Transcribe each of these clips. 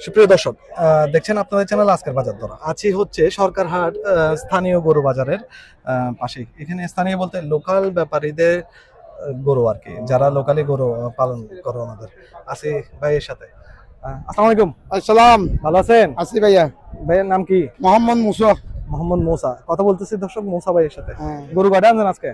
সুপ্রিয় দর্শক, দেখছেন আপনাদের চ্যানেল আজকের বাজার দর। আছি হচ্ছে সরকারহাট স্থানীয় গরু বাজারের পাশে। এখানে স্থানীয় বলতে লোকাল ব্যাপারীদের গরু আর কি, যারা লোকালি গরু পালন করে ওনাদের। আছি ভাইয়ের সাথে। আসসালামু আলাইকুম। আসসালাম। ভালো আছেন? আছি ভাইয়া। ভাইয়ের নাম কি? মোহাম্মদ মুসা। মোহাম্মদ মুসা। কথা বলতেছি দর্শক মুসা ভাইয়ের সাথে। হ্যাঁ। গরু কয়টা আনছেন আজকে?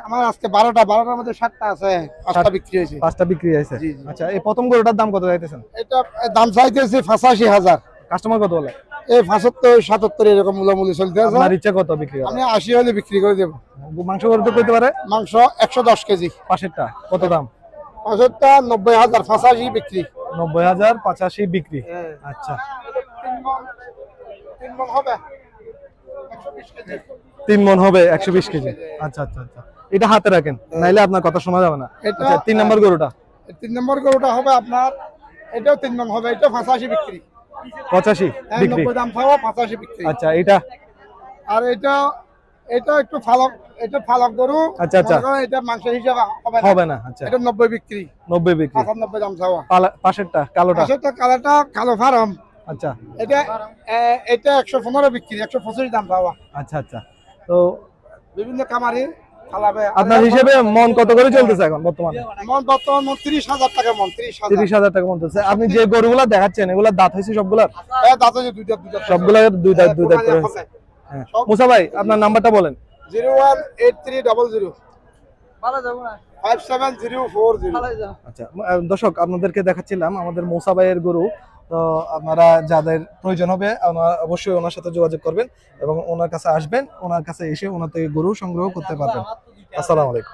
আমার আজকে 12টার মধ্যে 7টা আছে, 5টা বিক্রি হয়েছে। 5টা বিক্রি হয়েছে। জি, জি। আচ্ছা, এই প্রথম গরুটার দাম কত চাইতেছেন? এটা দাম চাইতেছে 85,000। কাস্টমার কত বলে? এই 75, 77 এরকম মূলামূলি চলতে আছে। আপনার ইচ্ছা কত বিক্রি করা? আমি 80 হলে বিক্রি করে দেবো। মাংস কত কইতে পারে? মাংস 110 কেজি। পাশেরটা কত দাম? পাঁচটা 90,000, 85 বিক্রি। 90,000, 85 বিক্রি। আচ্ছা, 3 মণ হবে 120 কেজি। 3 মণ হবে 120 কেজি। আচ্ছা আচ্ছা আচ্ছা, এটা হাতে রাখেন, নাইলে আপনার কথা শোনা যাবে না। এটা আচ্ছা, 3 নম্বর গরুটা 3 নম্বর গরুটা হবে আপনার, এটাও 3 মণ হবে, এটা 85 বিক্রি। 85 বিক্রি। 90 দাম পাওয়া, 85 বিক্রি। আচ্ছা, এটা আর এটা একটু ফালক গরু। আচ্ছা, আচ্ছা। মনে করেন এটা মাংস হিসাবে হবে না। আচ্ছা, এটা 90 বিক্রি। 90 বিক্রি। 95 দাম চাওয়া। পাশেরটা কালোটা? পাশেরটা কালোটা কালো ফার্ম। আচ্ছা এটা এটা 115 বিক্রি, 125 দাম চাওয়া। আচ্ছা আচ্ছা, তো বিভিন্ন কামারি খালাবে। আপনার হিসেবে মন কত করে চলতেছে এখন বর্তমানে? বর্তমান 30,000 টাকা মন। 30,000। 30,000 টাকা মন চলছে। আপনি যে গরুগুলা দেখাচ্ছেন এগুলা দাঁত হয়েছে সবগুলার? দাঁতে যে দুইটা সবগুলা দুই দাঁত করে হয়েছে। হ্যাঁ। মুসা ভাই, আপনার নাম্বারটা বলেন। 018300 5704। আচ্ছা, দর্শক আপনাদেরকে দেখাচ্ছিলাম আমাদের মুসা ভাইয়ের গরু। তো আপনারা যাদের প্রয়োজন হবে অবশ্যই ওনার সাথে যোগাযোগ করবেন এবং ওনার কাছে আসবেন, ওনার কাছে এসে ওনার থেকে গরু সংগ্রহ করতে পারবেন। আসসালামু আলাইকুম।